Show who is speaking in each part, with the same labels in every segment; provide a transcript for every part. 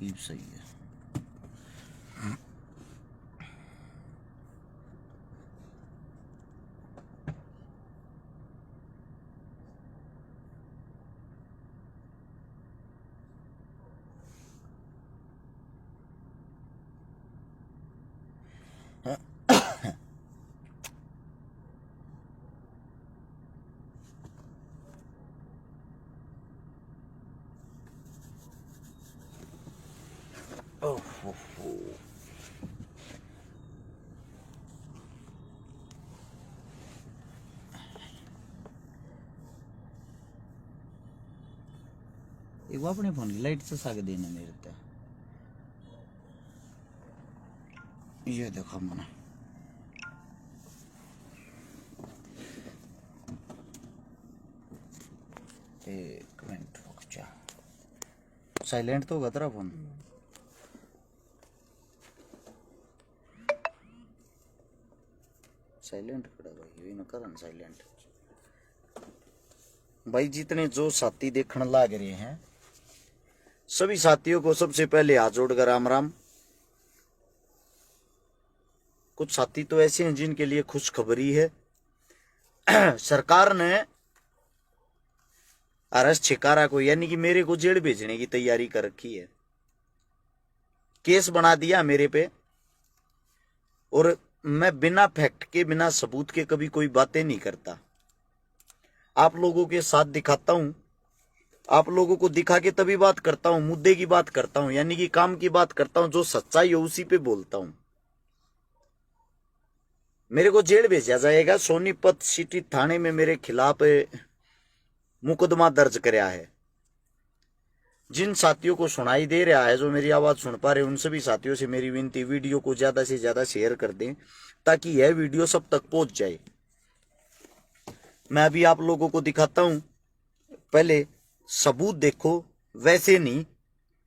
Speaker 1: ये सही है। एक बार अपने फोन की लाइट से साग देना मेरे को। ये देखो मना एक मिनट रुक जा। साइलेंट तो होगा तेरा फोन। साइलेंट करा भाई, ये न करन साइलेंट। भाई जितने जो साथी देखने लग रहे हैं सभी साथियों को सबसे पहले हाथ जोड़कर राम राम। कुछ साथी तो ऐसे हैं जिनके लिए खुशखबरी है। सरकार ने आरएस छिकारा को यानी कि मेरे को जेल भेजने की तैयारी कर रखी है। केस बना दिया मेरे पे, और मैं बिना फैक्ट के बिना सबूत के कभी कोई बातें नहीं करता। आप लोगों के साथ दिखाता हूं, आप लोगों को दिखा के तभी बात करता हूं, मुद्दे की बात करता हूं, यानी कि काम की बात करता हूं। जो सच्चाई है उसी पे बोलता हूं। मेरे को जेल भेजा जाएगा। सोनीपत सिटी थाने में मेरे खिलाफ मुकदमा दर्ज कराया है। जिन साथियों को सुनाई दे रहा है, जो मेरी आवाज सुन पा रहे, उन सभी साथियों से मेरी विनती, वीडियो को ज्यादा से ज्यादा शेयर कर दें ताकि यह वीडियो सब तक पहुंच जाए। मैं अभी आप लोगों को दिखाता हूं। पहले सबूत देखो, वैसे नहीं,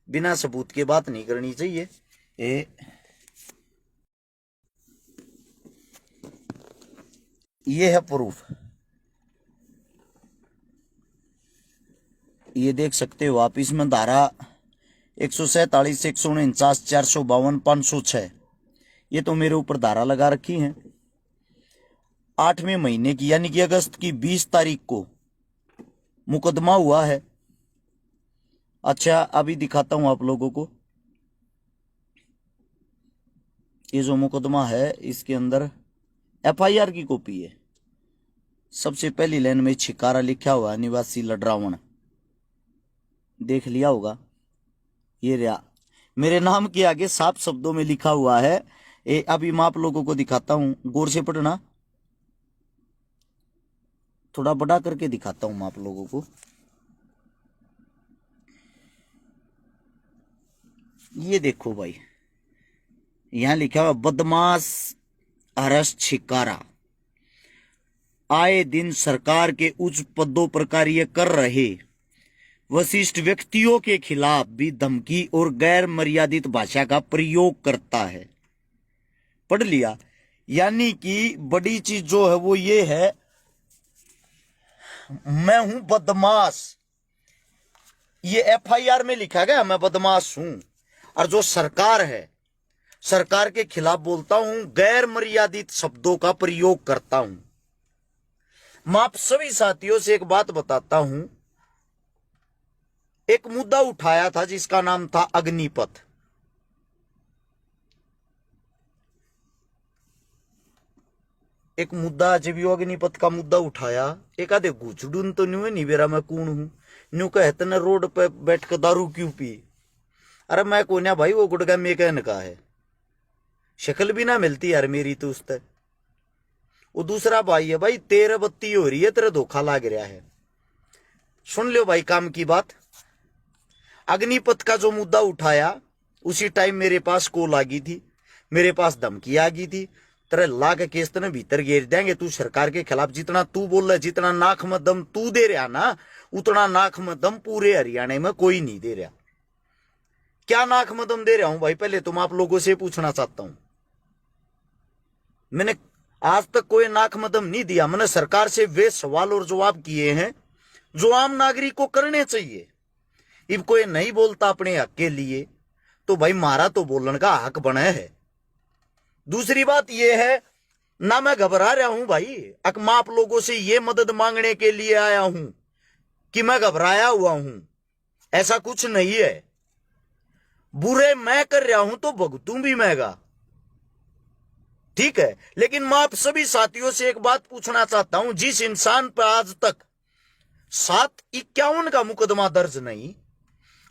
Speaker 1: बिना सबूत के बात नहीं करनी चाहिए। ये है प्रूफ। ये देख सकते हो आप। इसमें धारा 147, 149, 452, 506 ये तो मेरे ऊपर धारा लगा रखी है। 8वें महीने की यानी कि अगस्त की 20 तारीख को मुकदमा हुआ है। अच्छा अभी दिखाता हूं आप लोगों को। ये जो मुकदमा है इसके अंदर एफआईआर की कॉपी है। सबसे पहली लाइन में छिकारा लिखा हुआ, निवासी लडरावण, देख लिया होगा। ये रहा मेरे नाम के आगे साफ शब्दों में लिखा हुआ है। अभी मैं आप लोगों को दिखाता हूं, गौर से पढ़ना। थोड़ा बड़ा करके दिखाता हूं मैं आप लोगों को। ये देखो भाई, यहां लिखा हुआ बदमाश आरएस छिकारा आए दिन सरकार के उच्च पदों पर कार्य कर रहे वरिष्ठ व्यक्तियों के खिलाफ भी धमकी और गैर मर्यादित भाषा का प्रयोग करता है। पढ़ लिया। यानी कि बड़ी चीज जो है वो ये है, मैं हूं बदमाश। ये एफआईआर में लिखा गया मैं बदमाश हूं। और जो सरकार है, सरकार के खिलाफ बोलता हूं, गैर मर्यादित शब्दों का प्रयोग करता हूं। मैं आप सभी साथियों से एक बात बताता हूं। एक मुद्दा उठाया था जिसका नाम था अग्निपथ। एक मुद्दा जब यो अग्निपथ का मुद्दा उठाया, एक आधे घुचडून तो न्यू नहीं बेरा मैं कौन हूं, न्यू कहते न रोड पे बैठ कर दारू क्यों पी। अरे मैं कोन्या भाई, वो गुड़गा मेकैन का है, शक्ल भी ना मिलती यार मेरी तो उससे। वो दूसरा भाई है भाई, 13 हो रही है, तेरा धोखा लाग रहा है। सुन लो भाई काम की बात। अग्निपथ का जो मुद्दा उठाया उसी टाइम मेरे पास कॉल आ गई थी, मेरे पास धमकी आ गई थी। तेरे ला के केस तने भीतर घेर देंगे। तू सरकार के खिलाफ जितना तू बोल रहा है, जितना नाक में दम तू दे रहा ना, उतना नाक में दम पूरे हरियाणा में कोई नहीं दे रहा। क्या नाक में दम दे रहा हूं भाई, पहले तुम आप लोगों से पूछना चाहता हूं। मैंने आज तक कोई नाक में दम नहीं दिया। मैंने सरकार से वे सवाल और जवाब किए हैं जो आम नागरिक को करने चाहिए। इब कोई नहीं बोलता अपने हक के लिए, तो भाई मारा तो बोलने का हक बने है। दूसरी बात यह है ना मैं घबरा रहा हूं भाई, मैं आप लोगों से ये मदद मांगने के लिए आया हूं कि मैं घबराया हुआ हूं, ऐसा कुछ नहीं है। बुरे मैं कर रहा हूं तो भुगतूं भी मैंगा, ठीक है। लेकिन मैं आप सभी साथियों से एक बात पूछना चाहता हूं, जिस इंसान पर आज तक 751 का मुकदमा दर्ज नहीं,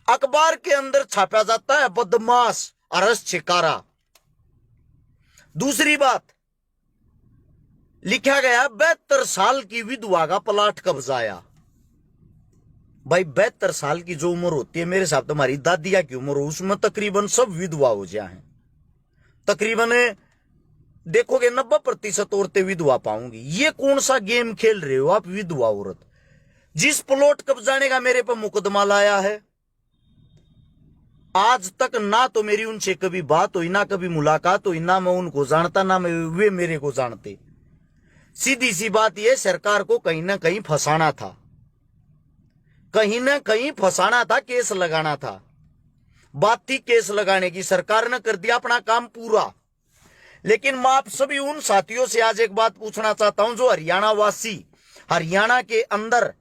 Speaker 1: अखबार के अंदर छापा जाता है बदमाश अरस छिकारा। दूसरी बात, लिखा गया 72 साल की विधवा का प्लाट कब्जाया। भाई 72 साल की जो उम्र होती है, मेरे साथ तुम्हारी दादिया की उम्र हो, उसमें तकरीबन सब विधवा हो जाए हैं। तकरीबन देखोगे 90% औरतें विधवा पाऊंगी। ये कौन सा गेम खेल रहे हो आप विधवा औरत? जिस प्लॉट कब्जाने का मेरे पर मुकदमा लाया है, आज तक ना तो मेरी उनसे कभी बात हुई, ना कभी मुलाकात हुई, ना मैं उनको जानता, ना वे मेरे को जानते। सीधी सी बात यह, सरकार को कहीं ना कहीं फंसाना था, कहीं ना कहीं फंसाना था, केस लगाना था। बात थी केस लगाने की, सरकार ने कर दिया अपना काम पूरा। लेकिन मैं आप सभी उन साथियों से आज एक बात पूछना चाहता हूं जो हरियाणा वासी, हरियाणा के अंदर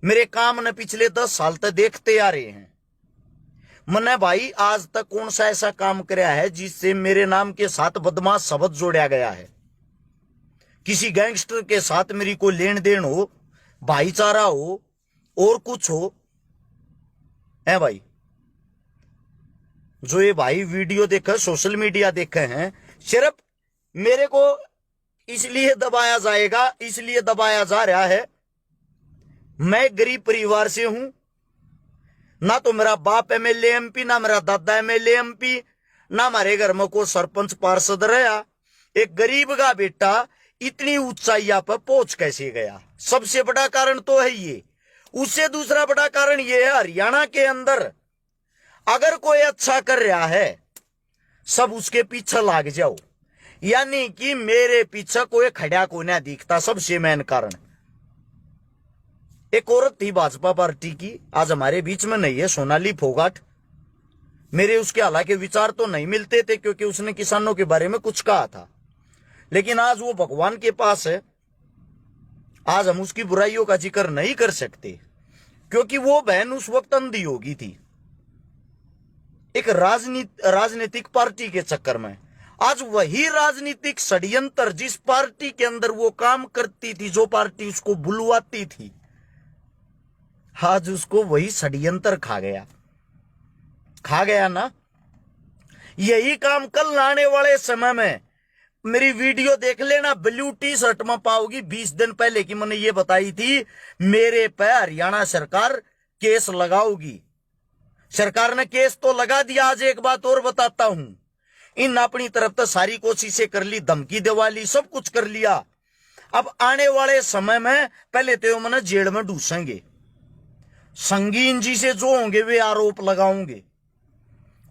Speaker 1: मेरे काम ने पिछले 10 साल तक देखते आ रहे हैं। मैंने भाई आज तक कौन सा ऐसा काम कराया है जिससे मेरे नाम के साथ बदमाश शब्द जोड़ा गया है? किसी गैंगस्टर के साथ मेरी कोई लेन देन हो, भाईचारा हो, और कुछ हो है भाई? जो ये भाई वीडियो देखे, सोशल मीडिया देखे हैं, सिर्फ मेरे को इसलिए दबाया जाएगा, इसलिए दबाया जा रहा है, मैं गरीब परिवार से हूं। ना तो मेरा बाप एमएलए एमपी, ना मेरा दादा एमएलए एमपी, ना हमारे घर में को सरपंच पार्षद रहा। एक गरीब का बेटा इतनी ऊंचाइया पर पहुंच कैसे गया? सबसे बड़ा कारण तो है ये। उससे दूसरा बड़ा कारण ये है, हरियाणा के अंदर अगर कोई अच्छा कर रहा है, सब उसके पीछे लाग जाओ, यानी कि मेरे पीछे कोई खड़ा को ना दिखता। सबसे मेन कारण, एक औरत थी भाजपा पार्टी की, आज हमारे बीच में नहीं है, सोनाली फोगाट। मेरे उसके हालांकि विचार तो नहीं मिलते थे, क्योंकि उसने किसानों के बारे में कुछ कहा था, लेकिन आज वो भगवान के पास है। आज हम उसकी बुराइयों का जिक्र नहीं कर सकते, क्योंकि वो बहन उस वक्त अंधी हो गई थी एक राजनीतिक पार्टी के चक्कर में। आज वही राजनीतिक षड्यंत्र, जिस पार्टी के अंदर वो काम करती थी, जो पार्टी उसको बुलवाती थी, आज उसको वही षड्यंत्र खा गया ना। यही काम कल आने वाले समय में, मेरी वीडियो देख लेना, ब्लू टी शर्ट में पाओगी 20 दिन पहले की मैंने ये बताई थी, मेरे पे हरियाणा सरकार केस लगाओगी। सरकार ने केस तो लगा दिया। आज एक बात और बताता हूं, इन अपनी तरफ तो सारी कोशिशें कर ली, धमकी दिवाली सब कुछ कर लिया। अब आने वाले समय में पहले तो मैंने जेल में ढूंसेंगे, संगीन जी से जो होंगे वे आरोप लगाऊंगे।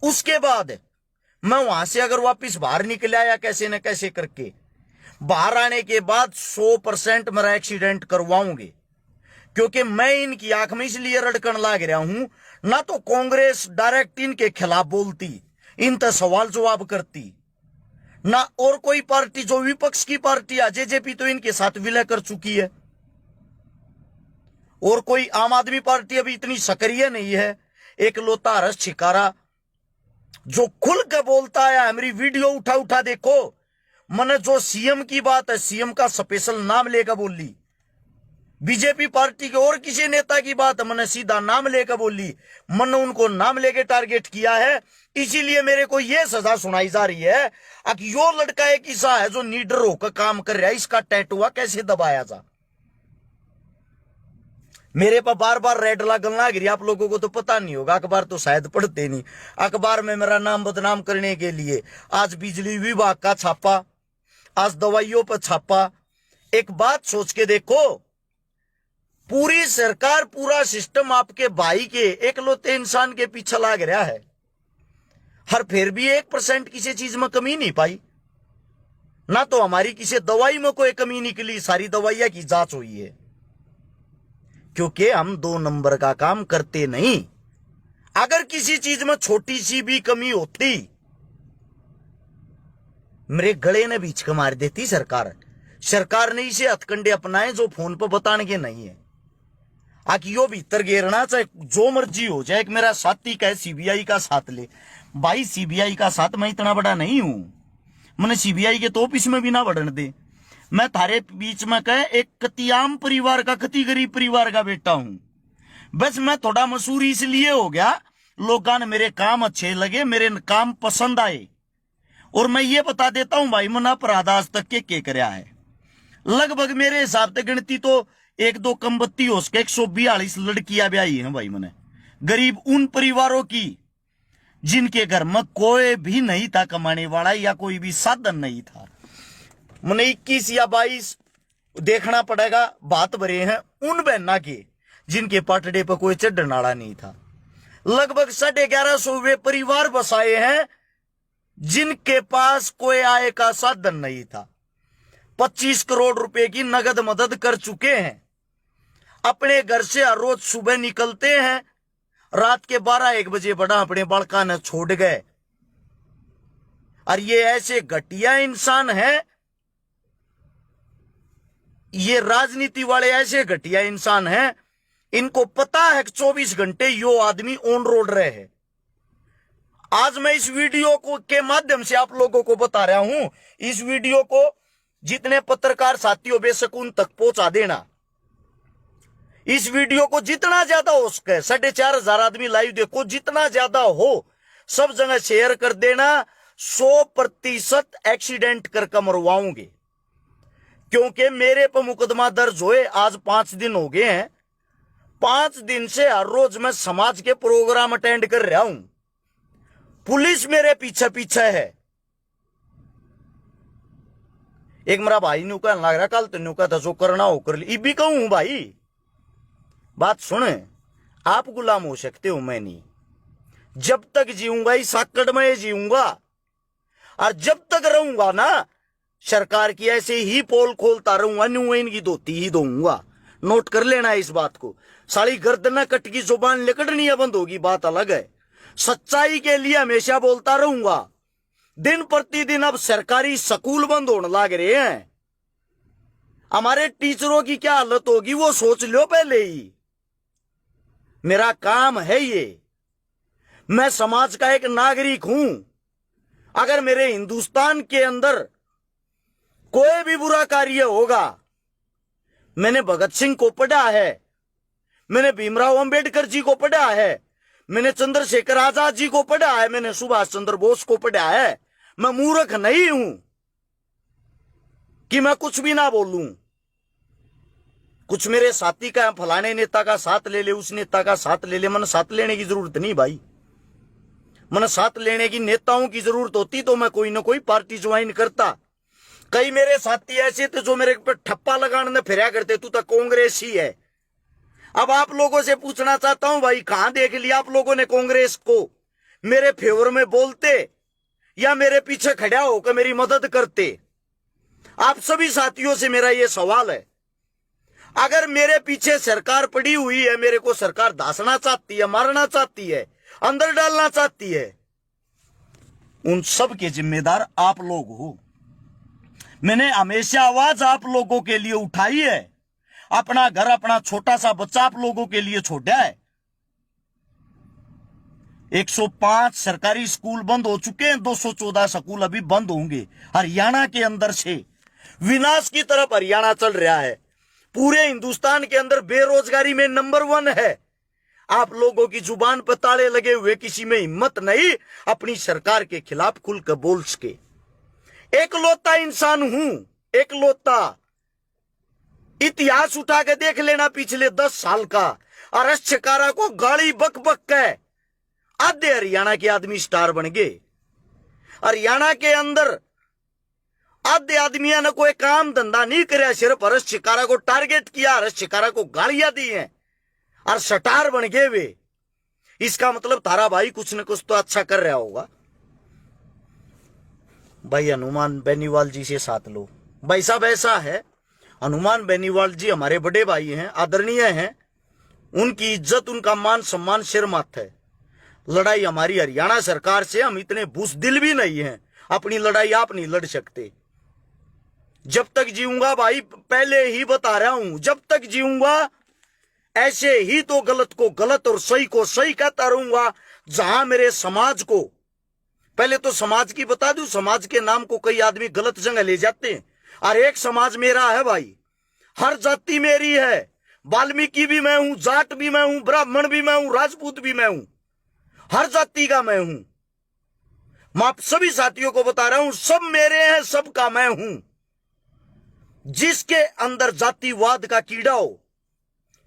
Speaker 1: उसके बाद मैं वहां से अगर वापिस बाहर निकल आया कैसे न कैसे करके, बाहर आने के बाद 100% मेरा एक्सीडेंट करवाऊंगे, क्योंकि मैं इनकी आंख में इसलिए रड़कन लाग रहा हूं। ना तो कांग्रेस डायरेक्ट इनके खिलाफ बोलती, इन पर सवाल जवाब करती, ना और कोई पार्टी जो विपक्ष की पार्टी है, जेजेपी तो इनके साथ विलय कर चुकी है, और कोई आम आदमी पार्टी अभी इतनी सक्रिय नहीं है। एक लोता हरस छिकारा जो खुल के बोलता है, मेरी वीडियो उठा उठा देखो, मैंने जो सीएम की बात है, सीएम का स्पेशल नाम लेकर बोली। बीजेपी पार्टी के और किसी नेता की बात मैंने सीधा नाम लेकर बोली, मैंने उनको नाम लेके टारगेट किया है। इसीलिए मेरे को यह सजा सुनाई जा रही है कि यो लड़का एक ऐसा है जो नीडर होकर काम कर रहा है, इसका टैटुआ कैसे दबाया जा। मेरे पर बार बार रेड लगन लग रही। आप लोगों को तो पता नहीं होगा, अखबार तो शायद पढ़ते नहीं। अखबार में मेरा नाम बदनाम करने के लिए आज बिजली विभाग का छापा, आज दवाइयों पर छापा। एक बात सोच के देखो, पूरी सरकार, पूरा सिस्टम आपके भाई के एकलौते इंसान के पीछे लग रहा है, हर फिर भी 1% किसी चीज में कमी नहीं पाई। ना तो हमारी किसी दवाई में कोई कमी निकली, सारी दवाइयां की जांच हुई है, क्योंकि हम 2 नंबर का काम करते नहीं। अगर किसी चीज में छोटी सी भी कमी होती, मेरे गले ने बीच का मार देती सरकार। सरकार ने इसे हथकंडे अपनाए जो फोन पर बताने के नहीं है। आकि यो भीतर घेरना चाहे जो मर्जी हो जाए। एक मेरा साथी कहे सीबीआई का साथ ले, भाई सीबीआई का साथ मैं इतना बड़ा नहीं हूं, मैंने सीबीआई के तो ऑफिस में भी ना बढ़ने दे। मैं थारे बीच में कहे एक कतियाम परिवार का, कति गरीब परिवार का बेटा हूं। बस मैं थोड़ा मशहूर इसलिए हो गया, लोगों ने मेरे काम अच्छे लगे, मेरे काम पसंद आए। और मैं ये बता देता हूं भाई, मैंने अपराध आज तक के करया है। लगभग मेरे हिसाब से गिनती तो 1-2 कम बत्ती हो सके 142 लड़कियां ब्याही हैं भाई मैंने, गरीब उन परिवारों की जिनके घर में कोई भी नहीं था कमाने वाला या कोई भी साधन नहीं था। मैंने 21 या 22 देखना पड़ेगा बात भरे हैं उन बहना के जिनके पाटड़े पर कोई चढ़ने वाला नहीं था। लगभग 1150 वे परिवार बसाए हैं जिनके पास कोई आय का साधन नहीं था। 25 करोड़ रुपए की नगद मदद कर चुके हैं। अपने घर से हर रोज सुबह निकलते हैं, रात के 12-1 बजे बड़ा अपने बालका ने छोड़ गए। और ये ऐसे घटिया इंसान है, ये राजनीति वाले ऐसे घटिया इंसान हैं, इनको पता है कि 24 घंटे यो आदमी ऑन रोड रहे हैं। आज मैं इस वीडियो को के माध्यम से आप लोगों को बता रहा हूं। इस वीडियो को जितने पत्रकार साथियों बेशक उन तक पहुंचा देना। इस वीडियो को जितना ज्यादा हो सके, 4,500 आदमी लाइव देखो, जितना ज्यादा हो सब जगह शेयर कर देना। 100% एक्सीडेंट करके मरवाऊंगे, क्योंकि मेरे पर मुकदमा दर्ज हुए आज 5 दिन हो गए हैं। 5 दिन से हर रोज मैं समाज के प्रोग्राम अटेंड कर रहा हूं। पुलिस मेरे पीछे पीछे है। एक मेरा भाई न्यू कहने लग रहा, कल तो न्यू कहता जो करना हो कर ली। भी कहूं भाई, बात सुने, आप गुलाम हो सकते हो, मैं नहीं। जब तक जीऊंगा इस आकड़ में जीऊंगा, और जब तक रहूंगा ना सरकार की ऐसे ही पोल खोलता रहूंगा, न्यू इनकी धोती ही दूंगा। नोट कर लेना इस बात को। साली गर्दन कट की जुबान निकलनी बंद होगी, बात अलग है। सच्चाई के लिए हमेशा बोलता रहूंगा। दिन प्रतिदिन अब सरकारी स्कूल बंद होने लग रहे हैं, हमारे टीचरों की क्या हालत होगी वो सोच लो पहले ही। मेरा काम है ये, मैं समाज का एक नागरिक हूं। अगर मेरे हिंदुस्तान के अंदर कोई भी बुरा कार्य होगा, मैंने भगत सिंह को पढ़ा है, मैंने भीमराव अंबेडकर जी को पढ़ा है, मैंने चंद्रशेखर आजाद जी को पढ़ा है, मैंने सुभाष चंद्र बोस को पढ़ा है। मैं मूर्ख नहीं हूं कि मैं कुछ भी ना बोलूं। कुछ मेरे साथी का फलाने नेता का साथ ले ले, उस नेता का साथ ले ले, मैंने साथ लेने की जरूरत नहीं भाई। मैंने साथ लेने की नेताओं की जरूरत होती तो मैं कोई ना कोई पार्टी ज्वाइन करता। कई मेरे साथी ऐसे थे जो मेरे पे ठप्पा लगाने में फिरा करते, तू तो कांग्रेस ही है। अब आप लोगों से पूछना चाहता हूं भाई, कहां देख लिया आप लोगों ने कांग्रेस को मेरे फेवर में बोलते या मेरे पीछे खड़ा होकर मेरी मदद करते? आप सभी साथियों से मेरा यह सवाल है। अगर मेरे पीछे सरकार पड़ी हुई है, मेरे को सरकार दासना चाहती है, मारना चाहती है, अंदर डालना चाहती है, उन सब के जिम्मेदार आप लोग हो। मैंने हमेशा आवाज आप लोगों के लिए उठाई है। अपना घर, अपना छोटा सा बच्चा आप लोगों के लिए छोड़ा है। 105 सरकारी स्कूल बंद हो चुके हैं, 214 स्कूल अभी बंद होंगे। हरियाणा के अंदर से विनाश की तरफ हरियाणा चल रहा है। पूरे हिंदुस्तान के अंदर बेरोजगारी में नंबर 1 है। आप लोगों की जुबान पर ताले लगे हुए, किसी में हिम्मत नहीं अपनी सरकार के खिलाफ खुलकर बोल सके। एकलौता इंसान हूं, एकलौता। इतिहास उठा के देख लेना पिछले 10 साल का। अरक्षकारा को गाली बक बक के आधे हरियाणा के आदमी स्टार बन गए। हरियाणा के अंदर आधे आदमियों ने कोई काम धंधा नहीं कराया, सिर्फ अरक्षकारा को टारगेट किया, अरक्षकारा को गालियां दी हैं और स्टार बन गए वे। इसका मतलब तारा भाई कुछ न कुछ तो अच्छा कर रहा होगा। भाई हनुमान बेनीवाल जी से साथ लो। भाई साहब ऐसा है, हनुमान बेनीवाल जी हमारे बड़े भाई हैं, आदरणीय हैं। उनकी इज्जत, उनका मान सम्मान सिर माथ है। लड़ाई हमारी हरियाणा सरकार से, हम इतने बुज़दिल भी नहीं हैं, अपनी लड़ाई आप नहीं लड़ सकते। जब तक जीऊंगा भाई, पहले ही बता रहा हूं, जब तक जीऊंगा ऐसे ही तो गलत को गलत और सही को सही कहता रहूंगा। जहां मेरे समाज को, पहले तो समाज की बता दूं, समाज के नाम को कई आदमी गलत जगह ले जाते हैं। और एक समाज मेरा है भाई, हर जाति मेरी है, वाल्मीकि भी मैं हूं, जाट भी मैं हूं, ब्राह्मण भी मैं हूं, राजपूत भी मैं हूं, हर जाति का मैं हूं। मैं आप सभी साथियों को बता रहा हूं, सब मेरे हैं, सबका मैं हूं। जिसके अंदर जातिवाद का कीड़ा हो,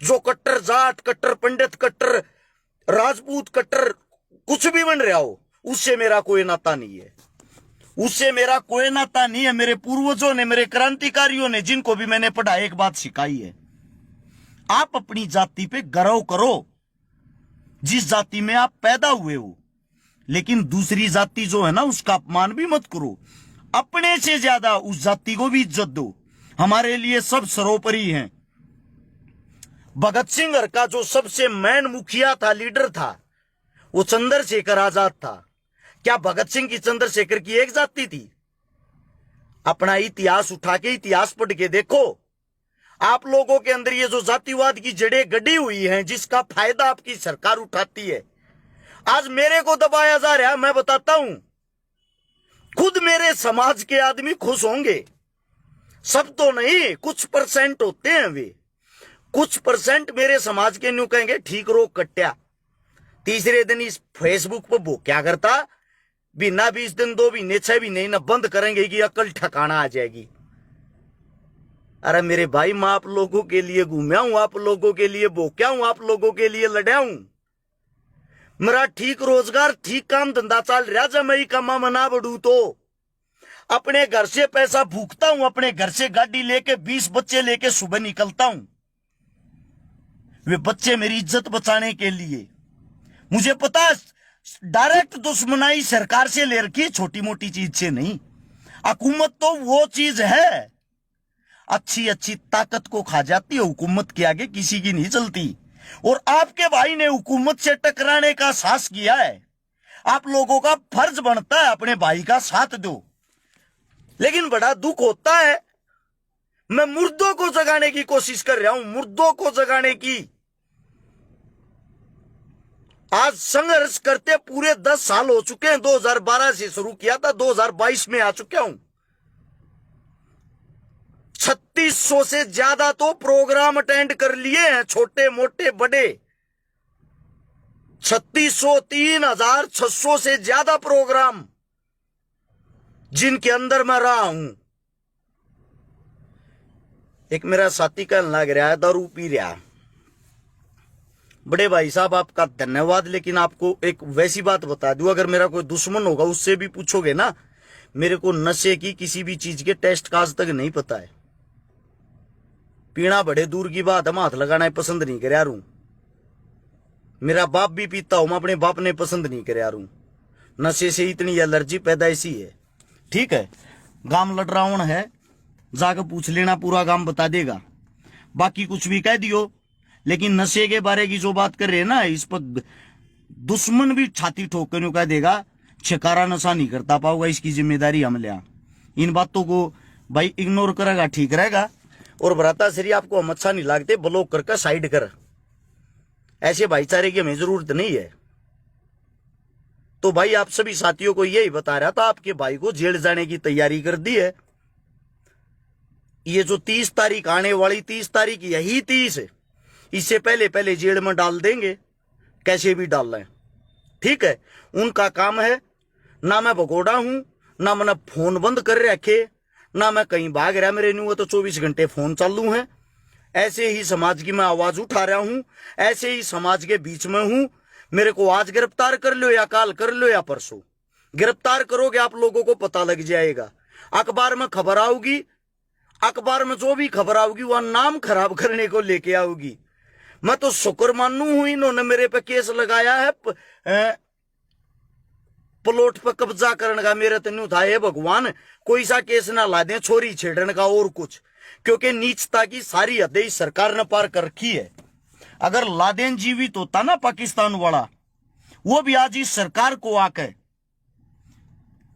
Speaker 1: जो कट्टर जाट, कट्टर पंडित, कट्टर राजपूत, कट्टर कुछ भी बन रहा हो, उससे मेरा कोई नाता नहीं है, उससे मेरा कोई नाता नहीं है। मेरे पूर्वजों ने, मेरे क्रांतिकारियों ने, जिनको भी मैंने पढ़ा, एक बात सिखाई है, आप अपनी जाति पे गर्व करो, जिस जाति में आप पैदा हुए हो, लेकिन दूसरी जाति जो है ना, उसका अपमान भी मत करो। अपने से ज्यादा उस जाति को भी इज्जत दो। हमारे लिए सब सर्वोपरि हैं। भगत सिंह का जो सबसे मैन मुखिया था, लीडर था, वो चंद्रशेखर आजाद था। क्या भगत सिंह की, चंद्रशेखर की एक जाति थी? अपना इतिहास उठा के, इतिहास पढ़ के देखो। आप लोगों के अंदर ये जो जातिवाद की जड़ें गड़ी हुई हैं, जिसका फायदा आपकी सरकार उठाती है, आज मेरे को दबाया जा रहा है। मैं बताता हूं, खुद मेरे समाज के आदमी खुश होंगे, सब तो नहीं, कुछ परसेंट होते हैं वे, कुछ परसेंट मेरे समाज के न्यू कहेंगे ठीक रो कट्या। तीसरे दिन इस फेसबुक पर वो क्या करता, बिना 20 दिन, 2 महीने, 6 महीने न बंद करेंगे कि अकल ठिकाना आ जाएगी। अरे मेरे भाई, मैं आप लोगों के लिए घूमया हूं, आप लोगों के लिए भोक्या हूं, आप लोगों के लिए लड़ा हूं। मेरा ठीक रोजगार, ठीक काम धंधा चल रहा। जब मैं कमा मना बढ़ू तो अपने घर से पैसा भूखता हूं, अपने घर से गाड़ी लेके 20 बच्चे लेके सुबह निकलता हूं। वे बच्चे मेरी इज्जत बचाने के लिए। मुझे पता है, डायरेक्ट दुश्मनाई सरकार से ले रखी, छोटी मोटी चीज से नहीं। हुकूमत तो वो चीज है, अच्छी अच्छी ताकत को खा जाती है, हुकूमत के आगे किसी की नहीं चलती। और आपके भाई ने हुकूमत से टकराने का साहस किया है। आप लोगों का फर्ज बनता है अपने भाई का साथ दो। लेकिन बड़ा दुख होता है, मैं मुर्दों को जगाने की कोशिश कर रहा हूं, मुर्दों को जगाने की। आज संघर्ष करते पूरे 10 साल हो चुके हैं। 2012 से शुरू किया था, 2022 में आ चुका हूं। 3600 से ज्यादा तो प्रोग्राम अटेंड कर लिए हैं, छोटे मोटे बड़े। 3600, 3600 से ज्यादा प्रोग्राम जिनके अंदर मैं रहा हूं। एक मेरा साथी कहने लग रहा है दारू पी रहा। बड़े भाई साहब, आपका धन्यवाद, लेकिन आपको एक वैसी बात बता दूं, अगर मेरा कोई दुश्मन होगा उससे भी पूछोगे ना, मेरे को नशे की किसी भी चीज के टेस्ट का आज तक नहीं पता है। पीना बड़े दूर की बात है, हाथ लगाना पसंद नहीं कर यारू। मेरा बाप भी पीता हूं, मैं अपने बाप ने पसंद नहीं कर यारू। नशे से इतनी एलर्जी पैदाइशी है। ठीक है, गांव लड़ रावण है, जाकर पूछ लेना, पूरा गांव बता देगा। बाकी कुछ भी कह दियो, लेकिन नशे के बारे की जो बात कर रहे हैं ना, इस पर दुश्मन भी छाती ठोक कर कह देगा, छिकारा नशा नहीं करता पाओगा, इसकी जिम्मेदारी हम लिया। इन बातों को भाई इग्नोर करेगा, ठीक रहेगा। और भ्राता श्री, आपको हम अच्छा नहीं लगते, ब्लॉक करके साइड कर। ऐसे भाईचारे की हमें जरूरत नहीं है। तो भाई आप सभी साथियों को यही बता रहा था, आपके भाई को जेल जाने की तैयारी कर दी है। ये जो 30 तारीख आने वाली, 30 तारीख यही 30 है, इससे पहले पहले जेल में डाल देंगे, कैसे भी डाल रहे हैं। ठीक है, उनका काम है। ना मैं भगोड़ा हूं, ना मैंने फोन बंद कर रखे, ना मैं कहीं भाग रहा। मेरे न्यू तो 24 घंटे फोन चालू है। ऐसे ही समाज की मैं आवाज उठा रहा हूं, ऐसे ही समाज के बीच में हूं। मेरे को आज गिरफ्तार कर लो या काल कर लो या परसों गिरफ्तार करोगे, आप लोगों को पता लग जाएगा। अखबार में खबर आऊगी, अखबार में जो भी खबर आऊगी वह नाम खराब करने को लेके आऊगी। मैं तो शुक्र मानू हूं, इन्होंने मेरे पे केस लगाया है प्लॉट पर कब्जा करने का। मेरे तो नहीं था, हे भगवान कोई सा केस ना ला दे छोरी छेड़ने का और कुछ, क्योंकि नीचता की सारी हदें इस सरकार ने पार कर रखी है। अगर लादेन जीवित होता ना पाकिस्तान वाला, वो भी आज इस सरकार को आकर,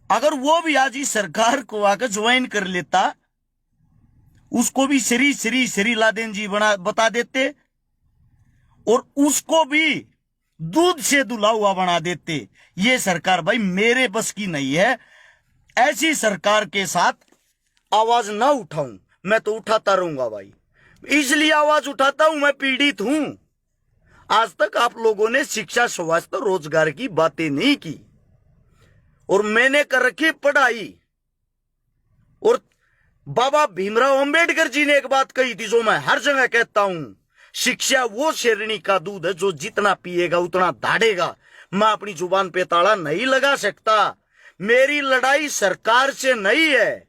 Speaker 1: अगर वो भी आज इस सरकार को आकर ज्वाइन कर लेता, उसको भी श्री लादेन जी बता देते और उसको भी दूध से दुला हुआ बना देते। ये सरकार भाई मेरे बस की नहीं है। ऐसी सरकार के साथ आवाज ना उठाऊं, मैं तो उठाता रहूंगा भाई। इसलिए आवाज उठाता हूं, मैं पीड़ित हूं। आज तक आप लोगों ने शिक्षा, स्वास्थ्य, रोजगार की बातें नहीं की और मैंने कर रखी पढ़ाई। और बाबा भीमराव अंबेडकर जी ने एक बात कही थी जो मैं हर जगह कहता हूं, शिक्षा वो शेरनी का दूध है जो जितना पिएगा उतना दाढ़ेगा। मैं अपनी जुबान पे ताला नहीं लगा सकता। मेरी लड़ाई सरकार से नहीं है,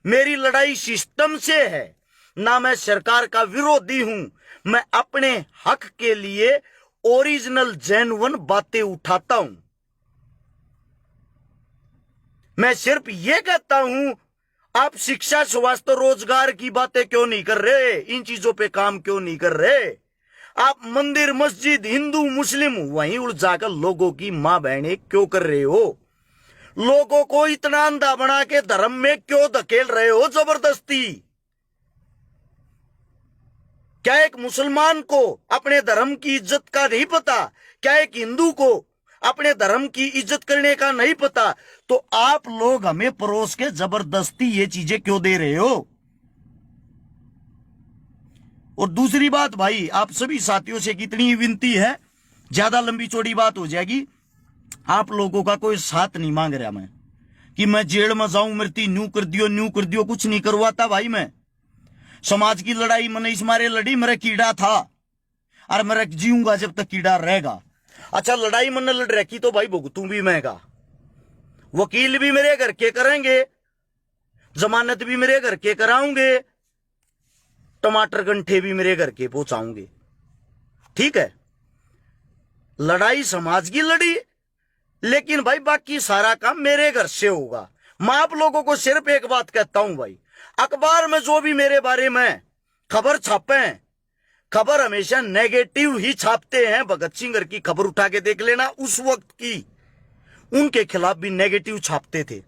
Speaker 1: मेरी लड़ाई सिस्टम से है। ना मैं सरकार का विरोधी हूं, मैं अपने हक के लिए ओरिजिनल जेन्युइन बातें उठाता हूं। मैं सिर्फ ये कहता हूं, आप शिक्षा, स्वास्थ्य, रोजगार की बातें क्यों नहीं कर रहे? इन चीजों पे काम क्यों नहीं कर रहे? आप मंदिर, मस्जिद, हिंदू, मुस्लिम वहीं उलझाकर लोगों की मां बहनें क्यों कर रहे हो? लोगों को इतना अंधा बना के धर्म में क्यों धकेल रहे हो जबरदस्ती? क्या एक मुसलमान को अपने धर्म की इज्जत का नहीं पता? क्या एक हिंदू को अपने धर्म की इज्जत करने का नहीं पता? तो आप लोग हमें परोस के जबरदस्ती ये चीजें क्यों दे रहे हो? और दूसरी बात भाई, आप सभी साथियों से कितनी विनती है, ज्यादा लंबी चौड़ी बात हो जाएगी। आप लोगों का कोई साथ नहीं मांग रहा मैं कि मैं जेल में जाऊं, मृत्यु न्यू कर दियो, कुछ नहीं करवाता भाई। मैं समाज की लड़ाई मैंने इस मारे लड़ी, मेरा कीड़ा था और मैं जीऊंगा जब तक कीड़ा रहेगा। अच्छा, लड़ाई मैंने लड़ रखी तो भाई भुगतू भी मैं का। वकील भी मेरे घर के करेंगे, जमानत भी मेरे घर के कराऊंगे, टमाटर गंठे भी मेरे घर के पहुंचाऊंगे। ठीक है, लड़ाई समाज की लड़ी, लेकिन भाई बाकी सारा काम मेरे घर से होगा। मैं आप लोगों को सिर्फ एक बात कहता हूं भाई, अखबार में जो भी मेरे बारे में खबर छापे, खबर हमेशा नेगेटिव ही छापते हैं। भगत सिंह की खबर उठा के देख लेना, उस वक्त की उनके खिलाफ भी नेगेटिव छापते थे,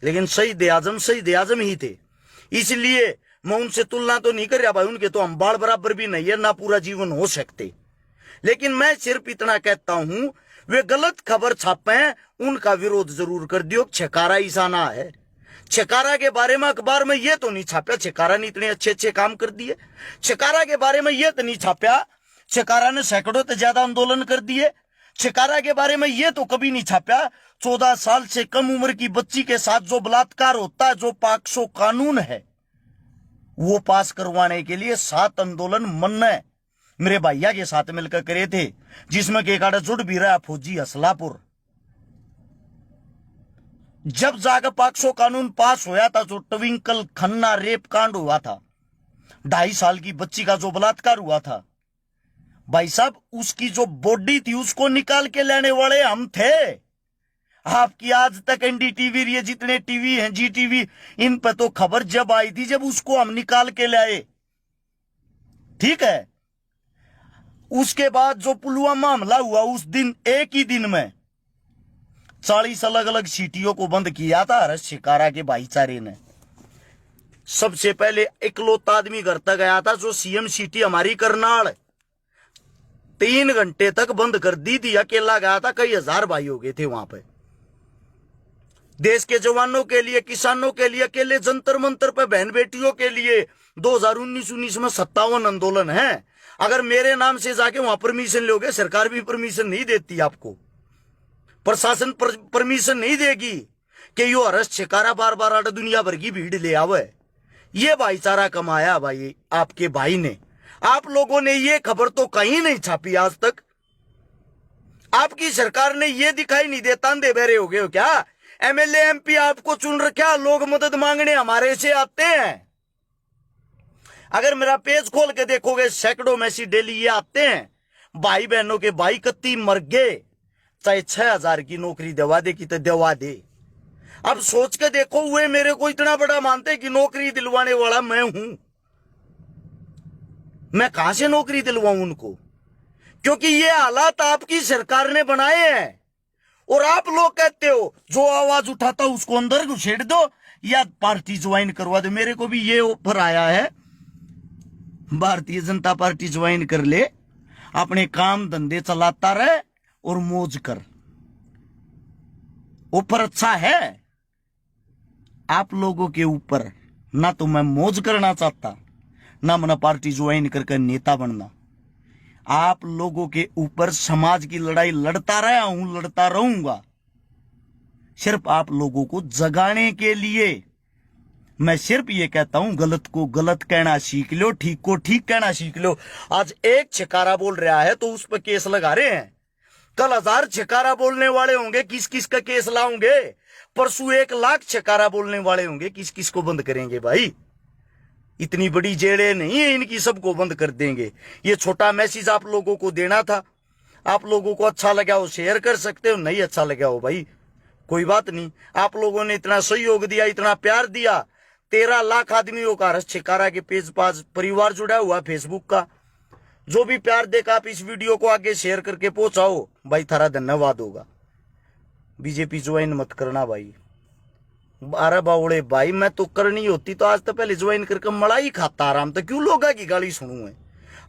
Speaker 1: लेकिन शहीद आजम ही थे। इसलिए मैं उनसे तुलना तो नहीं कर रहा भाई, उनके तो हम बाल बराबर भी नहीं है, ना पूरा जीवन हो सकते। लेकिन मैं सिर्फ इतना कहता हूं, वे गलत खबर छापे, उनका विरोध जरूर कर दियो। छकारा ईसाना है, छकारा के बारे में अखबार में ये तो नहीं छापा छकारा ने इतने अच्छे अच्छे काम कर दिए। छकारा के बारे में ये तो नहीं छापा छकारा ने सैकड़ों से ज्यादा आंदोलन कर दिए। छकारा के बारे में ये तो कभी नहीं छापा 14 साल से कम उम्र की बच्ची के साथ जो बलात्कार होता है, जो पाक्सो कानून है, वो पास करवाने के लिए 7 आंदोलन मन्ने मेरे भैया के साथ मिलकर करे थे, जिसमें के काड़ा जुड़ भी रहा फौजी असलापुर। जब जाकर पाक्सो कानून पास होया था, जो ट्विंकल खन्ना रेप कांड हुआ था, 2.5 साल की बच्ची का जो बलात्कार हुआ था, भाई साहब उसकी जो बॉडी थी उसको निकाल के लेने वाले हम थे। आपकी आज तक एनडीटीवी, ये जितने टीवी हैं, जी टीवी, इन पर तो खबर जब आई थी जब उसको हम निकाल के लाए। ठीक है, उसके बाद जो पुलवामा हमला हुआ, उस दिन एक ही दिन में 40 अलग अलग सिटियों को बंद किया था हर्ष शिकारा के भाईचारे ने। सबसे पहले इकलौता आदमी घर तक गया था जो सीएम सिटी हमारी करनाल, 3 घंटे तक बंद कर दी थी। अकेला गया था, कई हजार भाई हो गए थे वहां पे। देश के जवानों के लिए, किसानों के लिए, अकेले जंतर मंतर पे बहन बेटियों के लिए 2019 में 57 आंदोलन है। अगर मेरे नाम से जाके वहां परमिशन लोगे, सरकार भी परमिशन नहीं देती आपको, प्रशासन परमिशन नहीं देगी कि यो हर्ष शिकारा बार बार आटा दुनिया भर की भीड़ ले आवे। ये भाईचारा कमाया भाई आपके भाई ने। आप लोगों ने ये खबर तो कहीं नहीं छापी आज तक। आपकी सरकार ने ये दिखाई नहीं देता, अंधे बहरे हो गए हो क्या? एमएलए एमपी आपको चुन रखा, लोग मदद मांगने हमारे से आते हैं। अगर मेरा पेज खोल के देखोगे, सैकड़ों मैसेज डेली ये आते हैं, भाई बहनों के भाई कत्ती मर गए, चाहे 6,000 की नौकरी दवा दे की तो दवा दे। अब सोच के देखो, वे मेरे को इतना बड़ा मानते कि नौकरी दिलवाने वाला मैं हूं। मैं कहां से नौकरी दिलवाऊं उनको? क्योंकि ये हालात आपकी सरकार ने बनाए हैं। और आप लोग कहते हो जो आवाज उठाता उसको अंदर घुसेड़ दो या पार्टी ज्वाइन करवा दो। मेरे को भी ये ऑफर आया है, भारतीय जनता पार्टी ज्वाइन कर ले, अपने काम धंधे चलाता रहे और मौज कर। ऑफर अच्छा है आप लोगों के ऊपर। ना तो मैं मौज करना चाहता, ना मैं पार्टी ज्वाइन करके नेता बनना। आप लोगों के ऊपर समाज की लड़ाई लड़ता रहा हूं, लड़ता रहूंगा, सिर्फ आप लोगों को जगाने के लिए। मैं सिर्फ ये कहता हूं, गलत को गलत कहना सीख लो, ठीक को ठीक कहना सीख लो। आज एक छिकारा बोल रहा है तो उस पर केस लगा रहे हैं, कल 1000 छिकारा बोलने वाले होंगे, किस किस का केस लाओगे। परसों 1 लाख छिकारा बोलने वाले होंगे, किस किस को बंद करेंगे भाई। इतनी बड़ी जेलें नहीं है इनकी, सबको बंद कर देंगे। ये छोटा मैसेज आप लोगों को देना था। आप लोगों को अच्छा लगा हो शेयर कर सकते हो, नहीं अच्छा लगा हो भाई कोई बात नहीं। आप लोगों ने इतना सहयोग दिया, इतना प्यार दिया। 13 लाख आदमियों का रस छिकारा के पेज पास परिवार जुड़ा हुआ फेसबुक का। जो भी प्यार देखा आप इस वीडियो को आगे शेयर करके पहुंचाओ भाई, थारा धन्यवाद होगा। बीजेपी ज्वाइन मत करना भाई। अरे बावड़े भाई, मैं तो करनी होती तो आज तो पहले ज्वाइन करके मलाई खाता आराम। तो क्यों लोगा की गाली सुनू है।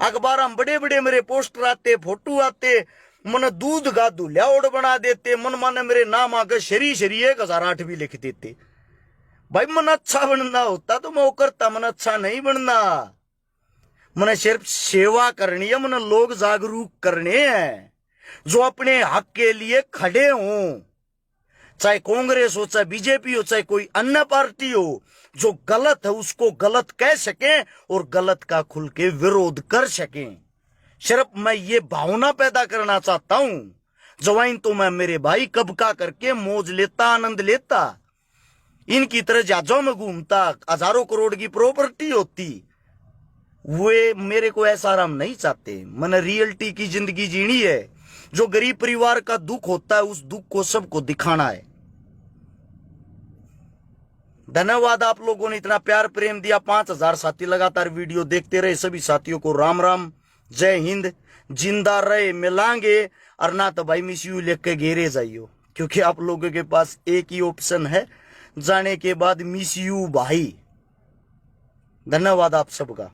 Speaker 1: अखबार में बड़े बड़े मेरे पोस्टर आते, फोटो आते, मन दूध का दुल्हाड़ बना देते, मन माने मेरे नाम आगे शरी शरी 1008 भी लिख देते। भाई मन अच्छा बनना होता तो मैं वो करता, मन अच्छा नहीं बनना। मैंने सिर्फ सेवा करनी है, मैंने लोग जागरूक करने हैं जो अपने हक के लिए खड़े हों। चाहे कांग्रेस हो, चाहे बीजेपी हो, चाहे कोई अन्य पार्टी हो, जो गलत है उसको गलत कह सके और गलत का खुल के विरोध कर सके। सिर्फ मैं ये भावना पैदा करना चाहता हूं। ज्वाइन तो मैं मेरे भाई कब का करके मौज लेता, आनंद लेता, इनकी तरह जहाजों में घूमता, हजारों करोड़ की प्रॉपर्टी होती। वे मेरे को ऐसा आराम नहीं चाहते। मैंने रियलिटी की जिंदगी जीनी है। जो गरीब परिवार का दुख होता है उस दुख को सबको दिखाना है। धन्यवाद आप लोगों ने इतना प्यार प्रेम दिया। 5000 साथी लगातार वीडियो देखते रहे। सभी साथियों को राम राम, जय हिंद। जिंदा रहे मिलांगे, और ना तो भाई मिस यू लेके घेरे जाइयो, क्योंकि आप लोगों के पास एक ही ऑप्शन है, जाने के बाद मिस यू भाई। धन्यवाद आप सबका।